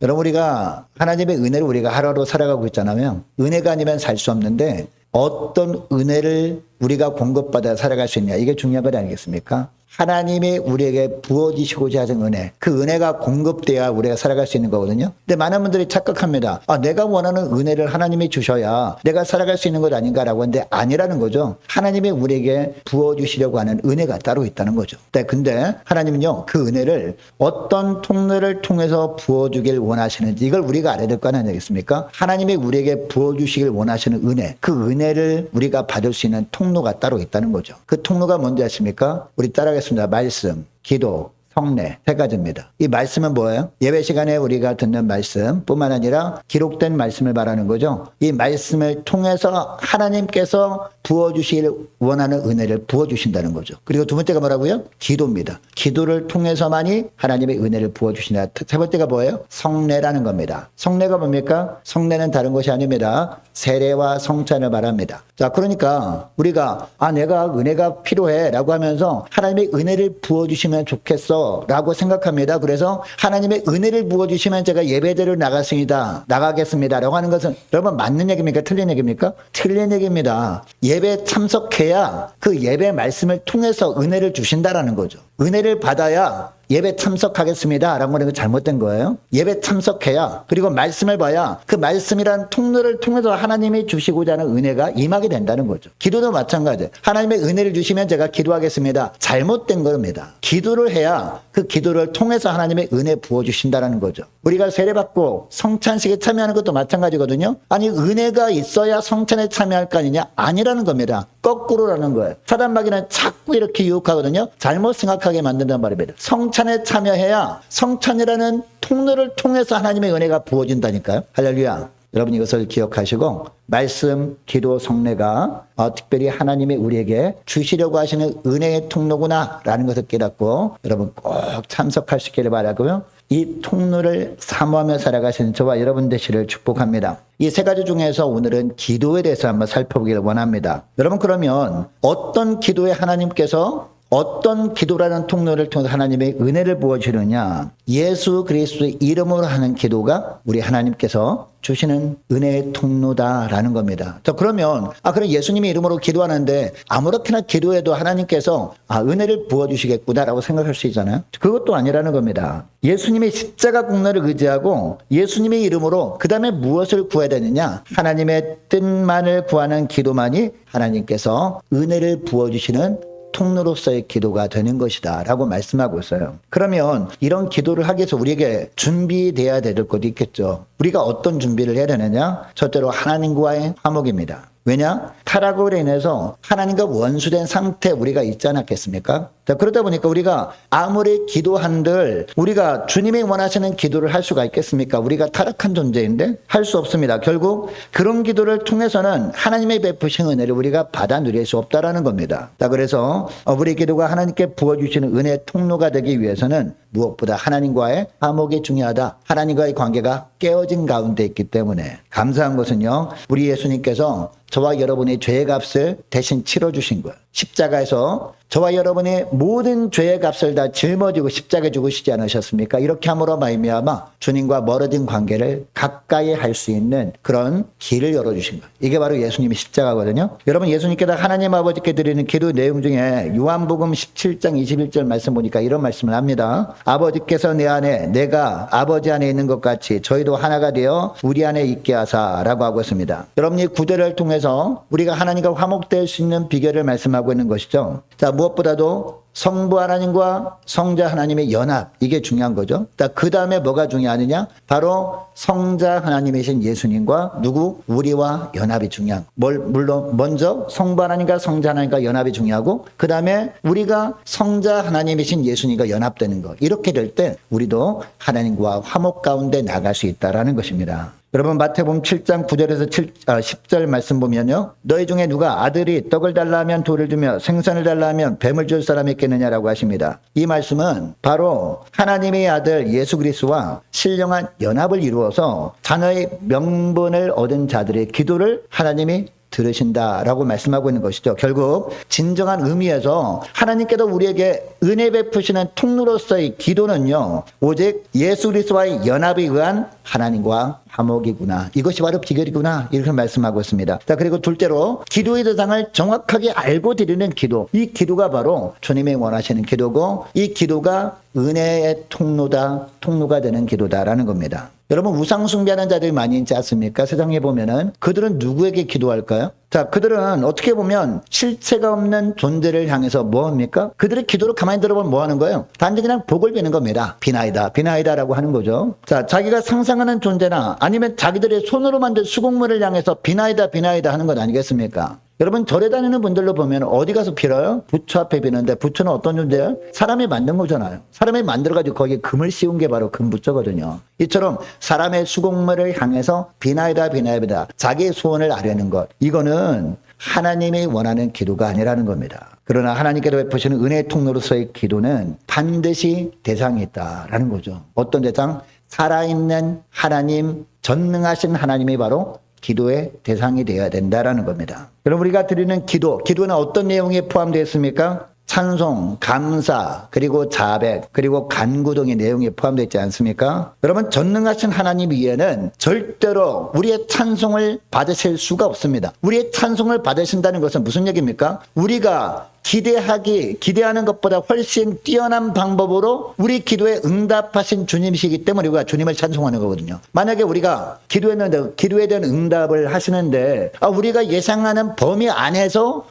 여러분, 우리가 하나님의 은혜를 우리가 하루하루 살아가고 있잖아요. 은혜가 아니면 살 수 없는데 어떤 은혜를 우리가 공급받아 살아갈 수 있냐, 이게 중요한 것 아니겠습니까? 하나님이 우리에게 부어주시고자 하는 은혜, 그 은혜가 공급돼야 우리가 살아갈 수 있는 거거든요. 근데 많은 분들이 착각합니다. 내가 원하는 은혜를 하나님이 주셔야 내가 살아갈 수 있는 것 아닌가라고 하는데 아니라는 거죠. 하나님이 우리에게 부어주시려고 하는 은혜가 따로 있다는 거죠. 근데 하나님은요, 그 은혜를 어떤 통로를 통해서 부어주길 원하시는지 이걸 우리가 알아야 될 거 아니겠습니까? 하나님이 우리에게 부어주시길 원하시는 은혜, 그 은혜를 우리가 받을 수 있는 통로가 따로 있다는 거죠. 그 통로가 뭔지 아십니까? 우리 따라가겠습니다. 말씀, 기도, 성례, 세 가지입니다. 이 말씀은 뭐예요? 예배 시간에 우리가 듣는 말씀 뿐만 아니라 기록된 말씀을 말하는 거죠. 이 말씀을 통해서 하나님께서 부어주시길 원하는 은혜를 부어주신다는 거죠. 그리고 두 번째가 뭐라고요? 기도입니다. 기도를 통해서만이 하나님의 은혜를 부어주신다. 세 번째가 뭐예요? 성례라는 겁니다. 성례가 뭡니까? 성례는 다른 것이 아닙니다. 세례와 성찬을 말합니다. 자, 그러니까 우리가 내가 은혜가 필요해 라고 하면서 하나님의 은혜를 부어주시면 좋겠어 라고 생각합니다. 그래서 하나님의 은혜를 부어주시면 제가 예배대로 나가겠습니다 라고 하는 것은 여러분 맞는 얘기입니까? 틀린 얘기입니까? 틀린 얘기입니다. 예배 참석해야 그 예배 말씀을 통해서 은혜를 주신다라는 거죠. 은혜를 받아야 예배 참석하겠습니다 라고 하는 건 잘못된 거예요. 예배 참석해야, 그리고 말씀을 봐야 그 말씀이란 통로를 통해서 하나님이 주시고자 하는 은혜가 임하게 된다는 거죠. 기도도 마찬가지예요. 하나님의 은혜를 주시면 제가 기도하겠습니다. 잘못된 겁니다. 기도를 해야 그 기도를 통해서 하나님의 은혜 부어주신다는 거죠. 우리가 세례받고 성찬식에 참여하는 것도 마찬가지거든요. 아니, 은혜가 있어야 성찬에 참여할 거 아니냐? 아니라는 겁니다. 거꾸로라는 거예요. 사단마귀는 자꾸 이렇게 유혹하거든요. 잘못 생각하게 만든단 말입니다. 성찬에 참여해야 성찬이라는 통로를 통해서 하나님의 은혜가 부어진다니까요. 할렐루야. 여러분 이것을 기억하시고 말씀, 기도, 성례가 특별히 하나님이 우리에게 주시려고 하시는 은혜의 통로구나 라는 것을 깨닫고 여러분 꼭 참석할 수 있기를 바라고요. 이 통로를 사모하며 살아가시는 저와 여러분 되시를 축복합니다. 이 세 가지 중에서 오늘은 기도에 대해서 한번 살펴보기를 원합니다. 여러분, 그러면 어떤 기도에 하나님께서 어떤 기도라는 통로를 통해서 하나님의 은혜를 부어주느냐? 예수 그리스도의 이름으로 하는 기도가 우리 하나님께서 주시는 은혜의 통로다라는 겁니다. 자, 그러면 그럼 예수님의 이름으로 기도하는데 아무렇게나 기도해도 하나님께서 은혜를 부어주시겠구나라고 생각할 수 있잖아요. 그것도 아니라는 겁니다. 예수님의 십자가 공로를 의지하고 예수님의 이름으로 그 다음에 무엇을 구해야 되느냐? 하나님의 뜻만을 구하는 기도만이 하나님께서 은혜를 부어주시는 통로로서의 기도가 되는 것이다 라고 말씀하고 있어요. 그러면 이런 기도를 하기 위해서 우리에게 준비되어야 될 것도 있겠죠. 우리가 어떤 준비를 해야 되느냐? 첫째로 하나님과의 화목입니다. 왜냐? 타락으로 인해서 하나님과 원수된 상태에 우리가 있지 않았겠습니까? 자, 그러다 보니까 우리가 아무리 기도한들 우리가 주님이 원하시는 기도를 할 수가 있겠습니까? 우리가 타락한 존재인데 할 수 없습니다. 결국 그런 기도를 통해서는 하나님의 베푸신 은혜를 우리가 받아 누릴 수 없다라는 겁니다. 자, 그래서 우리 기도가 하나님께 부어주시는 은혜의 통로가 되기 위해서는 무엇보다 하나님과의 화목이 중요하다. 하나님과의 관계가 깨어진 가운데 있기 때문에 감사한 것은요, 우리 예수님께서 저와 여러분의 죄의 값을 대신 치러주신 거예요. 십자가에서 저와 여러분의 모든 죄의 값을 다 짊어지고 십자가에 죽으시지 않으셨습니까? 이렇게 함으로 말미암아 주님과 멀어진 관계를 가까이 할 수 있는 그런 길을 열어주신 거예요. 이게 바로 예수님의 십자가거든요. 여러분, 예수님께서 하나님 아버지께 드리는 기도 내용 중에 요한복음 17장 21절 말씀 보니까 이런 말씀을 합니다. 아버지께서 내 안에 내가 아버지 안에 있는 것 같이 저희도 하나가 되어 우리 안에 있게 하사라고 하고 있습니다. 여러분, 이 구절을 통해서 우리가 하나님과 화목될 수 있는 비결을 말씀하고 있는 것이죠. 자, 무엇보다도 성부 하나님과 성자 하나님의 연합, 이게 중요한 거죠. 그 다음에 뭐가 중요하느냐? 바로 성자 하나님이신 예수님과 우리와 연합이 중요한. 물론 먼저 성부 하나님과 성자 하나님과 연합이 중요하고 그 다음에 우리가 성자 하나님이신 예수님과 연합되는 것. 이렇게 될 때 우리도 하나님과 화목 가운데 나갈 수 있다라는 것입니다. 여러분, 마태복음 7장 9절에서 10절 말씀 보면요, 너희 중에 누가 아들이 떡을 달라 하면 돌을 주며 생선을 달라 하면 뱀을 줄 사람이 있겠느냐라고 하십니다. 이 말씀은 바로 하나님의 아들 예수 그리스도와 신령한 연합을 이루어서 자녀의 명분을 얻은 자들의 기도를 하나님이 들으신다라고 말씀하고 있는 것이죠. 결국 진정한 의미에서 하나님께서 우리에게 은혜 베푸시는 통로로서의 기도는요, 오직 예수 그리스도와의 연합에 의한 하나님과 화목이구나. 이것이 바로 비결이구나. 이렇게 말씀하고 있습니다. 자, 그리고 둘째로 기도의 대상을 정확하게 알고 드리는 기도. 이 기도가 바로 주님이 원하시는 기도고, 이 기도가 은혜의 통로가 되는 기도다라는 겁니다. 여러분, 우상 숭배하는 자들이 많이 있지 않습니까? 세상에 보면은 그들은 누구에게 기도할까요? 자, 그들은 어떻게 보면 실체가 없는 존재를 향해서 뭐 합니까? 그들의 기도를 가만히 들어보면 뭐 하는 거예요? 단지 그냥 복을 비는 겁니다. 비나이다라고 하는 거죠. 자, 자기가 상상하는 존재나 아니면 자기들의 손으로 만든 수공물을 향해서 비나이다 하는 것 아니겠습니까? 여러분, 절에 다니는 분들로 보면 어디 가서 빌어요? 부처 앞에 비는데, 부처는 어떤 존재예요? 사람이 만든 거잖아요. 사람이 만들어가지고 거기에 금을 씌운 게 바로 금부처거든요. 이처럼 사람의 수공물을 향해서 비나이다 자기의 소원을 아뢰는 것, 이거는 하나님이 원하는 기도가 아니라는 겁니다. 그러나 하나님께서 베푸시는 은혜의 통로로서의 기도는 반드시 대상이 있다라는 거죠. 어떤 대상? 살아있는 하나님, 전능하신 하나님이 바로 기도의 대상이 되어야 된다라는 겁니다. 여러분, 우리가 드리는 기도는 어떤 내용에 포함되어 있습니까? 찬송, 감사, 그리고 자백, 그리고 간구 등의 내용이 포함되어 있지 않습니까? 여러분, 전능하신 하나님 위에는 절대로 우리의 찬송을 받으실 수가 없습니다. 우리의 찬송을 받으신다는 것은 무슨 얘기입니까? 우리가 기대하는 것보다 훨씬 뛰어난 방법으로 우리 기도에 응답하신 주님이시기 때문에 우리가 주님을 찬송하는 거거든요. 만약에 우리가 기도했는데 기도에 대한 응답을 하시는데 우리가 예상하는 범위 안에서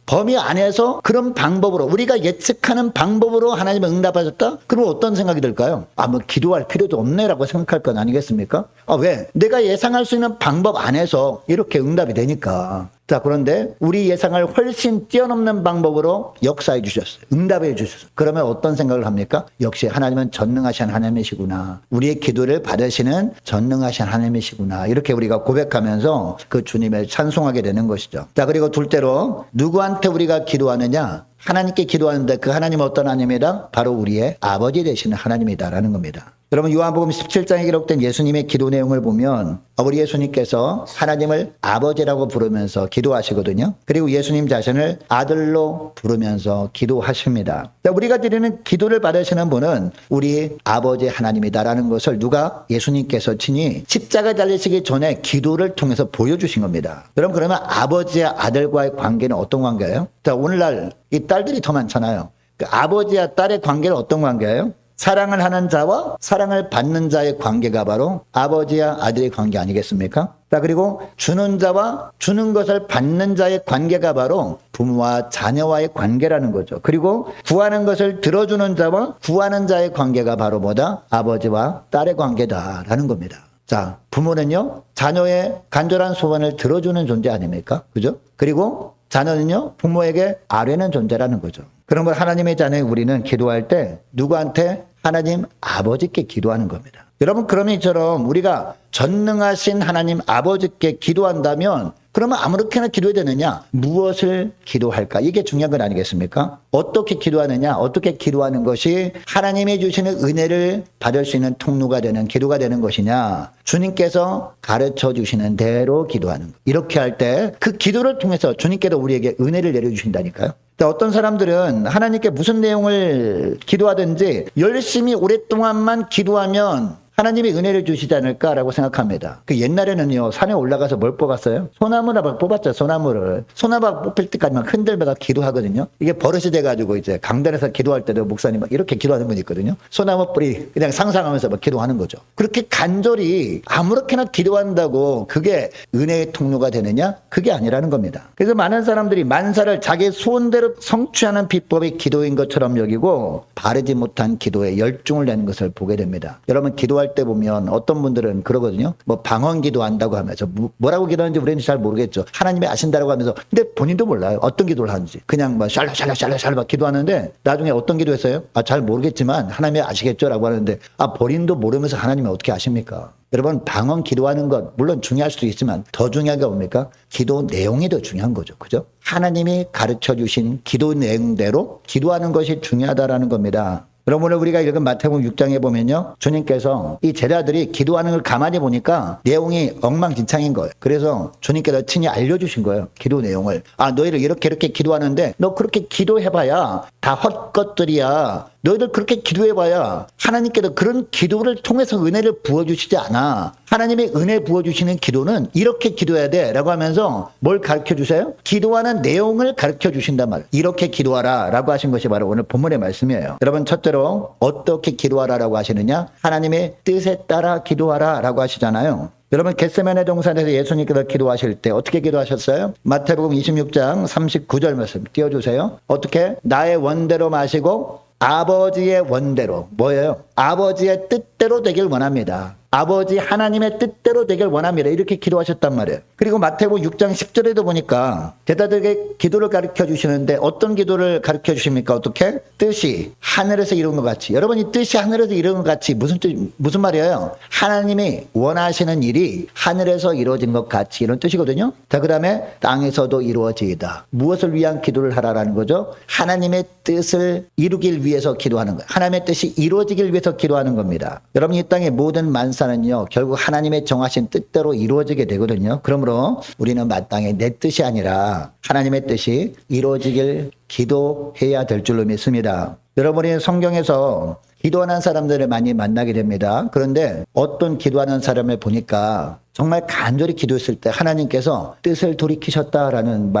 그런 방법으로 우리가 예측하는 방법으로 하나님을 응답하셨다? 그럼 어떤 생각이 들까요? 뭐 기도할 필요도 없네라고 생각할 건 아니겠습니까? 왜? 내가 예상할 수 있는 방법 안에서 이렇게 응답이 되니까. 자, 그런데 우리 예상을 훨씬 뛰어넘는 방법으로 역사해 주셨어요. 응답해 주셨어요. 그러면 어떤 생각을 합니까? 역시 하나님은 전능하신 하나님이시구나. 우리의 기도를 받으시는 전능하신 하나님이시구나. 이렇게 우리가 고백하면서 그 주님을 찬송하게 되는 것이죠. 자, 그리고 둘째로 누구한테 우리가 기도하느냐? 하나님께 기도하는데 그 하나님은 어떤 하나님이다? 바로 우리의 아버지 되시는 하나님이다라는 겁니다. 여러분, 요한복음 17장에 기록된 예수님의 기도 내용을 보면 우리 예수님께서 하나님을 아버지라고 부르면서 기도하시거든요. 그리고 예수님 자신을 아들로 부르면서 기도하십니다. 우리가 드리는 기도를 받으시는 분은 우리 아버지 하나님이다라는 것을 누가? 예수님께서 친히 십자가 달리시기 전에 기도를 통해서 보여주신 겁니다. 여러분, 그러면 아버지와 아들과의 관계는 어떤 관계예요? 자, 오늘날 이 딸들이 더 많잖아요. 그 아버지와 딸의 관계는 어떤 관계예요? 사랑을 하는 자와 사랑을 받는 자의 관계가 바로 아버지와 아들의 관계 아니겠습니까? 자, 그리고 주는 자와 주는 것을 받는 자의 관계가 바로 부모와 자녀와의 관계라는 거죠. 그리고 구하는 것을 들어주는 자와 구하는 자의 관계가 바로 뭐다? 아버지와 딸의 관계다라는 겁니다. 자, 부모는요, 자녀의 간절한 소원을 들어주는 존재 아닙니까? 그죠? 그리고 자녀는요, 부모에게 아뢰는 존재라는 거죠. 그런 걸 하나님의 자녀인 우리는 기도할 때 누구한테? 하나님 아버지께 기도하는 겁니다. 여러분, 그러면 이처럼 우리가 전능하신 하나님 아버지께 기도한다면 그러면 아무렇게나 기도해야 되느냐? 무엇을 기도할까? 이게 중요한 건 아니겠습니까? 어떻게 기도하느냐? 어떻게 기도하는 것이 하나님이 주시는 은혜를 받을 수 있는 통로가 되는 기도가 되는 것이냐? 주님께서 가르쳐 주시는 대로 기도하는 것. 이렇게 할 때 그 기도를 통해서 주님께서 우리에게 은혜를 내려주신다니까요. 어떤 사람들은 하나님께 무슨 내용을 기도하든지 열심히 오랫동안만 기도하면 하나님이 은혜를 주시지 않을까라고 생각합니다. 그 옛날에는요, 산에 올라가서 뭘 뽑았어요? 소나무를 뽑았죠, 소나무를. 소나무 뽑힐 때까지 막 흔들다가 기도하거든요. 이게 버릇이 돼가지고 이제 강단에서 기도할 때도 목사님 막 이렇게 기도하는 분이 있거든요. 소나무 뿌리 그냥 상상하면서 막 기도하는 거죠. 그렇게 간절히 아무렇게나 기도한다고 그게 은혜의 통로가 되느냐? 그게 아니라는 겁니다. 그래서 많은 사람들이 만사를 자기 소원대로 성취하는 비법이 기도인 것처럼 여기고 바르지 못한 기도에 열중을 내는 것을 보게 됩니다. 여러분, 기도할 때 보면 어떤 분들은 그러거든요. 뭐 방언 기도한다고 하면서 뭐라고 기도하는지 우리는 잘 모르겠죠. 하나님이 아신다라고 하면서 근데 본인도 몰라요. 어떤 기도를 하는지. 그냥 막 샬라샬라 막 기도하는데 나중에 어떤 기도했어요? 잘 모르겠지만 하나님이 아시겠죠라고 하는데 본인도 모르면서 하나님이 어떻게 아십니까? 여러분, 방언 기도하는 것 물론 중요할 수도 있지만 더 중요한 게 뭡니까? 기도 내용이 더 중요한 거죠. 그죠? 하나님이 가르쳐 주신 기도 내용대로 기도하는 것이 중요하다라는 겁니다. 여러분 오늘 우리가 읽은 마태복음 6장에 보면요. 주님께서 이 제자들이 기도하는 걸 가만히 보니까 내용이 엉망진창인 거예요. 그래서 주님께서 친히 알려주신 거예요. 기도 내용을. 아, 너희를 이렇게 기도하는데 너 그렇게 기도해봐야 다 헛것들이야. 너희들 그렇게 기도해봐야 하나님께서 그런 기도를 통해서 은혜를 부어주시지 않아. 하나님의 은혜 부어주시는 기도는 이렇게 기도해야 돼 라고 하면서 뭘 가르쳐주세요? 기도하는 내용을 가르쳐주신단 말이에요. 이렇게 기도하라 라고 하신 것이 바로 오늘 본문의 말씀이에요. 여러분 첫째로 어떻게 기도하라 라고 하시느냐? 하나님의 뜻에 따라 기도하라 라고 하시잖아요. 여러분 겟세마네 동산에서 예수님께서 기도하실 때 어떻게 기도하셨어요? 마태복음 26장 39절 말씀 띄워주세요. 어떻게? 나의 원대로 마시고 아버지의 원대로. 뭐예요? 아버지의 뜻대로 되길 원합니다. 아버지 하나님의 뜻대로 되길 원합니다. 이렇게 기도하셨단 말이에요. 그리고 마태복음 6장 10절에도 보니까 제자들에게 기도를 가르쳐 주시는데 어떤 기도를 가르쳐 주십니까? 어떻게? 뜻이 하늘에서 이룬 것 같이. 여러분 이 뜻이 하늘에서 이룬 것 같이 무슨 말이에요? 하나님이 원하시는 일이 하늘에서 이루어진 것 같이 이런 뜻이거든요. 자, 그 다음에 땅에서도 이루어지이다. 무엇을 위한 기도를 하라라는 거죠? 하나님의 뜻을 이루길 위해서 기도하는 거예요. 하나님의 뜻이 이루어지길 위해서 기도하는 겁니다. 여러분 이 땅의 모든 만사는요 결국 하나님의 정하신 뜻대로 이루어지게 되거든요. 그러므로 우리는 마땅히 내 뜻이 아니라 하나님의 뜻이 이루어지길 기도해야 될 줄로 믿습니다. 여러분이 성경에서 기도하는 사람들을 많이 만나게 됩니다. 그런데 어떤 기도하는 사람을 보니까 정말 간절히 기도했을 때 하나님께서 뜻을 돌이키셨다라는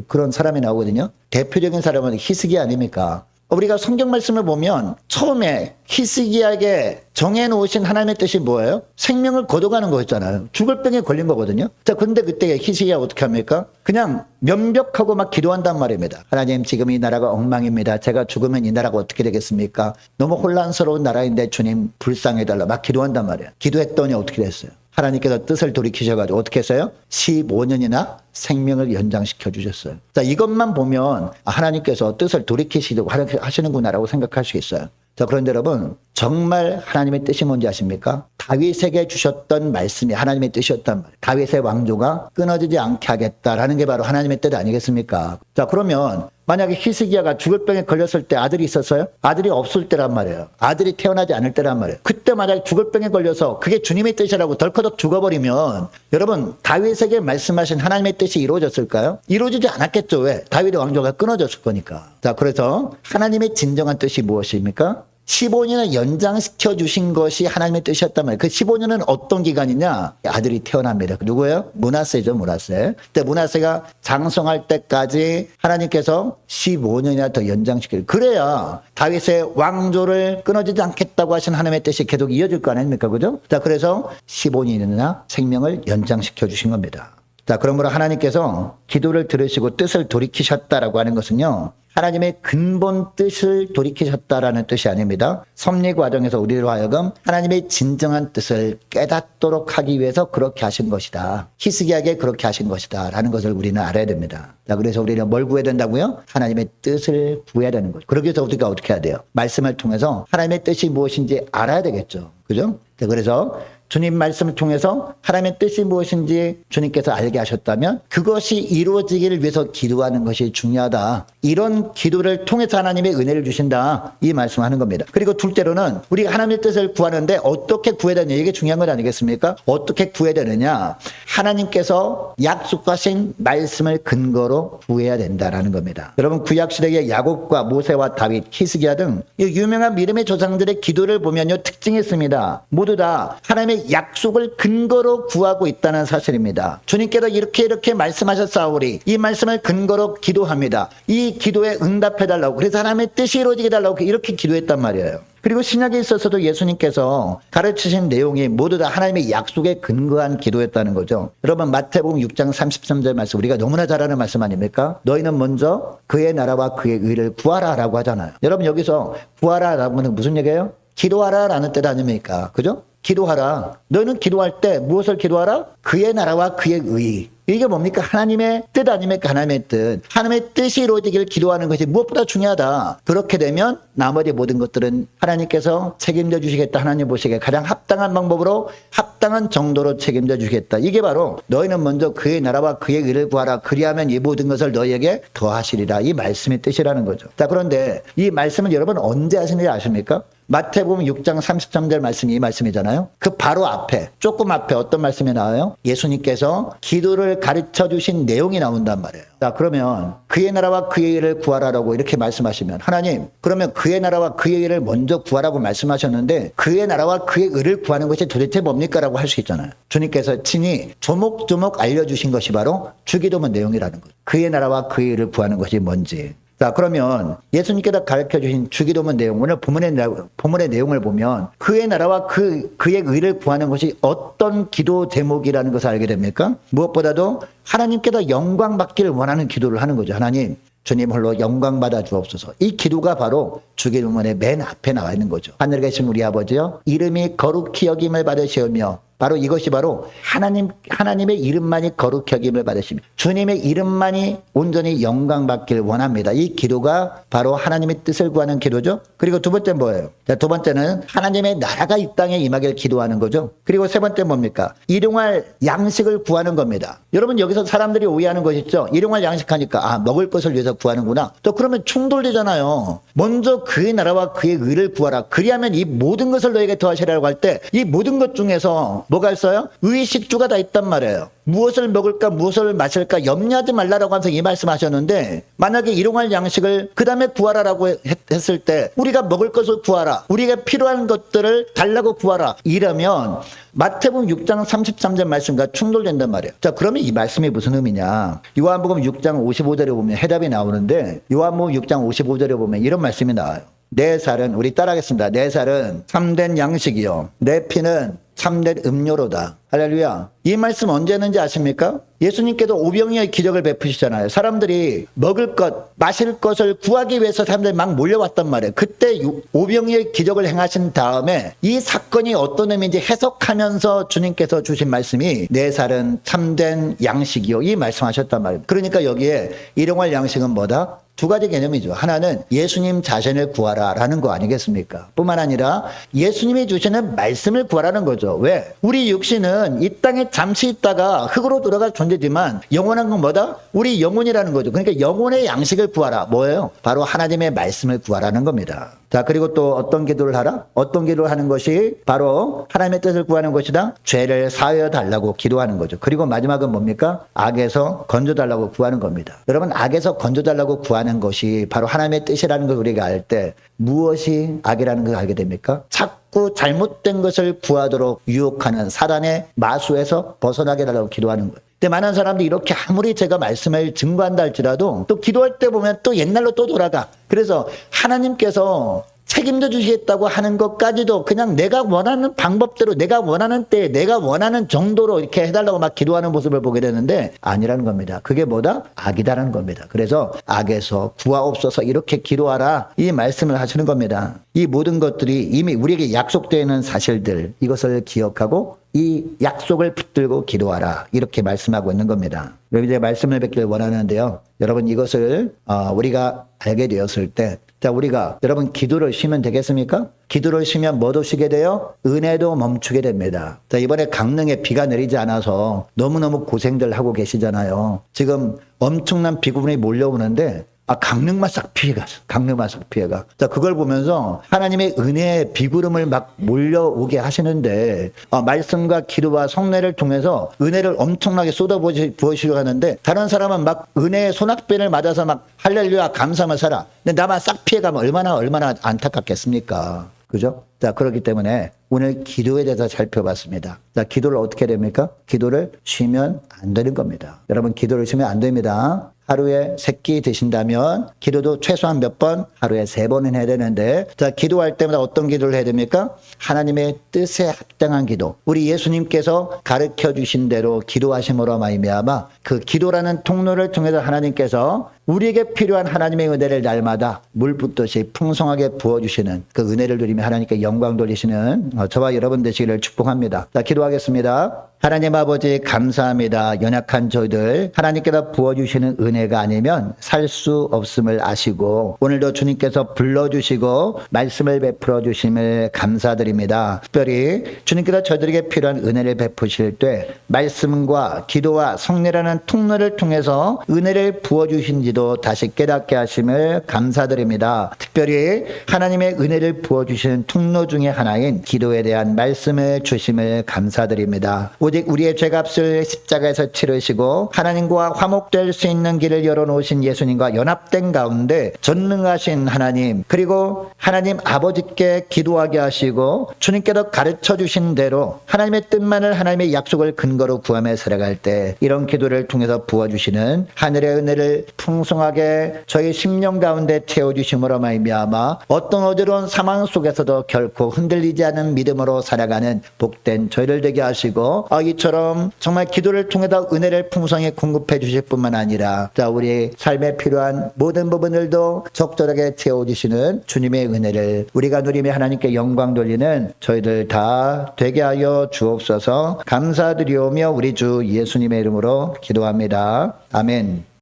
그런 사람이 나오거든요. 대표적인 사람은 히스기야 아닙니까? 우리가 성경 말씀을 보면 처음에 히스기야에게 정해놓으신 하나님의 뜻이 뭐예요? 생명을 거둬가는 거였잖아요. 죽을 병에 걸린 거거든요. 자, 근데 그때 히스기야 어떻게 합니까? 그냥 면벽하고 막 기도한단 말입니다. 하나님, 지금 이 나라가 엉망입니다. 제가 죽으면 이 나라가 어떻게 되겠습니까? 너무 혼란스러운 나라인데 주님 불쌍해달라. 막 기도한단 말이에요. 기도했더니 어떻게 됐어요? 하나님께서 뜻을 돌이키셔가지고 어떻게 했어요? 15년이나 생명을 연장시켜 주셨어요. 자, 이것만 보면 하나님께서 뜻을 돌이키시려고 하시는구나라고 생각할 수 있어요. 자, 그런데 여러분 정말 하나님의 뜻이 뭔지 아십니까? 다윗에게 주셨던 말씀이 하나님의 뜻이었단 말이에요. 다윗의 왕조가 끊어지지 않게 하겠다라는 게 바로 하나님의 뜻 아니겠습니까? 자, 그러면 만약에 히스기야가 죽을 병에 걸렸을 때 아들이 있었어요? 아들이 없을 때란 말이에요. 아들이 태어나지 않을 때란 말이에요. 그때 만약에 죽을 병에 걸려서 그게 주님의 뜻이라고 덜커덕 죽어버리면 여러분 다윗에게 말씀하신 하나님의 뜻이 이루어졌을까요? 이루어지지 않았겠죠. 왜? 다윗의 왕조가 끊어졌을 거니까. 자, 그래서 하나님의 진정한 뜻이 무엇입니까? 15년을 연장시켜 주신 것이 하나님의 뜻이었단 말이에요. 그 15년은 어떤 기간이냐? 아들이 태어납니다. 누구예요? 므낫세죠, 므낫세. 그때 므낫세가 장성할 때까지 하나님께서 15년이나 더 연장시켜요. 그래야 다윗의 왕조를 끊어지지 않겠다고 하신 하나님의 뜻이 계속 이어질 거 아닙니까? 그죠? 자, 그래서 15년이나 생명을 연장시켜 주신 겁니다. 자, 그러므로 하나님께서 기도를 들으시고 뜻을 돌이키셨다라고 하는 것은요, 하나님의 근본 뜻을 돌이키셨다라는 뜻이 아닙니다. 섭리 과정에서 우리로 하여금 하나님의 진정한 뜻을 깨닫도록 하기 위해서 그렇게 하신 것이다. 히스기야에게 그렇게 하신 것이다 라는 것을 우리는 알아야 됩니다. 자, 그래서 우리는 뭘 구해야 된다고요? 하나님의 뜻을 구해야 되는 거죠. 그러기 위해서 우리가 어떻게 해야 돼요? 말씀을 통해서 하나님의 뜻이 무엇인지 알아야 되겠죠. 그죠? 자, 그래서 주님 말씀을 통해서 하나님의 뜻이 무엇인지 주님께서 알게 하셨다면 그것이 이루어지기를 위해서 기도하는 것이 중요하다. 이런 기도를 통해서 하나님의 은혜를 주신다. 이 말씀하는 겁니다. 그리고 둘째로는 우리가 하나님의 뜻을 구하는데 어떻게 구해야 되느냐. 이게 중요한 것 아니겠습니까? 어떻게 구해야 되느냐. 하나님께서 약속하신 말씀을 근거로 구해야 된다라는 겁니다. 여러분 구약시대의 야곱과 모세와 다윗, 히스기야 등 유명한 믿음의 조상들의 기도를 보면요. 특징이 있습니다. 모두 다 하나님의 약속을 근거로 구하고 있다는 사실입니다. 주님께서 이렇게 말씀하셨사오니 이 말씀을 근거로 기도합니다. 이 기도에 응답해달라고. 그래서 하나님의 뜻이 이루어지게 달라고 이렇게 기도했단 말이에요. 그리고 신약에 있어서도 예수님께서 가르치신 내용이 모두 다 하나님의 약속에 근거한 기도였다는 거죠. 여러분 마태복음 6장 33절 말씀 우리가 너무나 잘 아는 말씀 아닙니까? 너희는 먼저 그의 나라와 그의 의를 구하라 라고 하잖아요. 여러분 여기서 구하라 라고 하는 무슨 얘기예요? 기도하라 라는 뜻 아닙니까? 그죠? 기도하라. 너는 기도할 때 무엇을 기도하라? 그의 나라와 그의 의. 이게 뭡니까? 하나님의 뜻 아닙니까? 하나님의 뜻. 하나님의 뜻이 이루어지길 기도하는 것이 무엇보다 중요하다. 그렇게 되면 나머지 모든 것들은 하나님께서 책임져 주시겠다. 하나님 보시기에 가장 합당한 방법으로 합당한 정도로 책임져 주시겠다. 이게 바로 너희는 먼저 그의 나라와 그의 의를 구하라. 그리하면 이 모든 것을 너희에게 더하시리라. 이 말씀의 뜻이라는 거죠. 자, 그런데 이 말씀은 여러분 언제 하시는지 아십니까? 마태복음 6장 33절 말씀이 이 말씀이잖아요. 그 바로 앞에, 조금 앞에 어떤 말씀이 나와요? 예수님께서 기도를 가르쳐 주신 내용이 나온단 말이에요. 자, 그러면 그의 나라와 그의 일을 구하라라고 이렇게 말씀하시면 하나님, 그러면 그의 나라와 그의 일을 먼저 구하라고 말씀하셨는데 그의 나라와 그의 의를 구하는 것이 도대체 뭡니까? 라고 할 수 있잖아요. 주님께서 친히 조목조목 알려주신 것이 바로 주기도문 내용이라는 거죠. 그의 나라와 그의 일을 구하는 것이 뭔지. 자, 그러면 예수님께서 가르쳐 주신 주기도문 내용, 오늘 본문의 내용을 보면 그의 나라와 그의 의를 구하는 것이 어떤 기도 제목이라는 것을 알게 됩니까? 무엇보다도 하나님께서 영광 받기를 원하는 기도를 하는 거죠. 하나님, 주님 홀로 영광 받아 주옵소서. 이 기도가 바로 주기도문의 맨 앞에 나와 있는 거죠. 하늘에 계신 우리 아버지여, 이름이 거룩히 여김을 받으시오며, 바로 이것이 바로 하나님의 이름만이 거룩히 여김을 받으시며 주님의 이름만이 온전히 영광 받기를 원합니다. 이 기도가 바로 하나님의 뜻을 구하는 기도죠. 그리고 두 번째는 뭐예요? 자, 두 번째는 하나님의 나라가 이 땅에 임하기를 기도하는 거죠. 그리고 세 번째는 뭡니까? 일용할 양식을 구하는 겁니다. 여러분, 여기서 사람들이 오해하는 것이 있죠. 일용할 양식하니까 먹을 것을 위해서 구하는구나. 또 그러면 충돌되잖아요. 먼저 그의 나라와 그의 의를 구하라. 그리하면 이 모든 것을 너에게 더하시라고 할 때 이 모든 것 중에서 뭐가 있어요? 의식주가 다 있단 말이에요. 무엇을 먹을까 무엇을 마실까 염려하지 말라라고 하면서 이 말씀하셨는데, 만약에 일용할 양식을 그 다음에 구하라라고 했을 때 우리가 먹을 것을 구하라, 우리가 필요한 것들을 달라고 구하라, 이러면 마태복음 6장 33절 말씀과 충돌된단 말이에요. 자, 그러면 이 말씀이 무슨 의미냐? 요한복음 6장 55절에 보면 해답이 나오는데, 요한복음 6장 55절에 보면 이런 말씀이 나와요. 내 살은, 우리 따라하겠습니다. 내 살은 참된 양식이요, 내 피는 참된 음료로다. 할렐루야. 이 말씀 언제 했는지 아십니까? 예수님께서 오병이어의 기적을 베푸시잖아요. 사람들이 먹을 것, 마실 것을 구하기 위해서 사람들이 막 몰려왔단 말이에요. 그때 오병이어의 기적을 행하신 다음에 이 사건이 어떤 의미인지 해석하면서 주님께서 주신 말씀이 내 살은 참된 양식이요, 이 말씀하셨단 말이에요. 그러니까 여기에 일용할 양식은 뭐다? 두 가지 개념이죠. 하나는 예수님 자신을 구하라라는 거 아니겠습니까? 뿐만 아니라 예수님이 주시는 말씀을 구하라는 거죠. 왜? 우리 육신은 이 땅에 잠시 있다가 흙으로 돌아갈 존재지만 영원한 건 뭐다? 우리 영혼이라는 거죠. 그러니까 영혼의 양식을 구하라. 뭐예요? 바로 하나님의 말씀을 구하라는 겁니다. 자, 그리고 또 어떤 기도를 하라? 어떤 기도를 하는 것이 바로 하나님의 뜻을 구하는 것이다? 죄를 사하여 달라고 기도하는 거죠. 그리고 마지막은 뭡니까? 악에서 건져달라고 구하는 겁니다. 여러분, 악에서 건져달라고 구하는 것이 바로 하나님의 뜻이라는 걸 우리가 알 때 무엇이 악이라는 걸 알게 됩니까? 자꾸 잘못된 것을 구하도록 유혹하는 사단의 마수에서 벗어나게 달라고 기도하는 거예요. 근데 많은 사람들이 이렇게 아무리 제가 말씀을 증거한다 할지라도 또 기도할 때 보면 또 옛날로 또 돌아가. 그래서 하나님께서 책임져 주시겠다고 하는 것까지도 그냥 내가 원하는 방법대로, 내가 원하는 때에, 내가 원하는 정도로 이렇게 해달라고 막 기도하는 모습을 보게 되는데 아니라는 겁니다. 그게 뭐다? 악이다라는 겁니다. 그래서 악에서 구하옵소서 이렇게 기도하라, 이 말씀을 하시는 겁니다. 이 모든 것들이 이미 우리에게 약속되어 있는 사실들, 이것을 기억하고 이 약속을 붙들고 기도하라, 이렇게 말씀하고 있는 겁니다. 여러분, 이제 말씀을 뵙기를 원하는데요. 여러분, 이것을 우리가 알게 되었을 때, 자, 우리가 여러분 기도를 쉬면 되겠습니까? 기도를 쉬면 뭐도 쉬게 돼요? 은혜도 멈추게 됩니다. 자, 이번에 강릉에 비가 내리지 않아서 너무너무 고생들 하고 계시잖아요. 지금 엄청난 비구름이 몰려오는데 강릉만 싹 피해갔어. 강릉만 싹 피해가. 자, 그걸 보면서 하나님의 은혜의 비구름을 막 몰려오게 하시는데, 말씀과 기도와 성례를 통해서 은혜를 엄청나게 쏟아부으시려고 하는데, 다른 사람은 막 은혜의 소낙비를 맞아서 막 할렐루야 감사하며 살아. 근데 나만 싹 피해가면 얼마나 안타깝겠습니까? 그죠? 자, 그렇기 때문에 오늘 기도에 대해서 살펴봤습니다. 자, 기도를 어떻게 됩니까? 기도를 쉬면 안 되는 겁니다. 여러분, 기도를 쉬면 안 됩니다. 하루에 3끼 드신다면 기도도 최소한 몇 번? 하루에 3번은 해야 되는데, 자, 기도할 때마다 어떤 기도를 해야 됩니까? 하나님의 뜻에 합당한 기도. 우리 예수님께서 가르쳐 주신 대로 기도하심으로 말미암아 그 기도라는 통로를 통해서 하나님께서 우리에게 필요한 하나님의 은혜를 날마다 물 붓듯이 풍성하게 부어주시는 그 은혜를 누리며 하나님께 영광 돌리시는 저와 여러분 되시기를 축복합니다. 자, 기도하겠습니다. 하나님 아버지 감사합니다. 연약한 저희들 하나님께서 부어주시는 은혜가 아니면 살 수 없음을 아시고 오늘도 주님께서 불러주시고 말씀을 베풀어 주심을 감사드립니다. 특별히 주님께서 저희들에게 필요한 은혜를 베푸실 때 말씀과 기도와 성례라는 통로를 통해서 은혜를 부어주신지도 다시 깨닫게 하심을 감사드립니다. 특별히 하나님의 은혜를 부어주시는 통로 중에 하나인 기도에 대한 말씀을 주심을 감사드립니다. 오직 우리의 죄값을 십자가에서 치르시고 하나님과 화목될 수 있는 길을 열어놓으신 예수님과 연합된 가운데 전능하신 하나님, 그리고 하나님 아버지께 기도하게 하시고 주님께서 가르쳐 주신 대로 하나님의 뜻만을, 하나님의 약속을 근거로 구하며 살아갈 때 이런 기도를 통해서 부어주시는 하늘의 은혜를 풍성하게 저희 심령 가운데 채워주심으로 말미암아 어떤 어지러운 상황 속에서도 결코 흔들리지 않은 믿음으로 살아가는 복된 저희를 되게 하시고 이처럼 정말 기도를 통해서 은혜를 풍성히 공급해 주실 뿐만 아니라 우리 삶에 필요한 모든 부분들도 적절하게 채워주시는 주님의 은혜를 우리가 누리며 하나님께 영광 돌리는 저희들 다 되게 하여 주옵소서. 감사드리오며 우리 주 예수님의 이름으로 기도합니다. 아멘.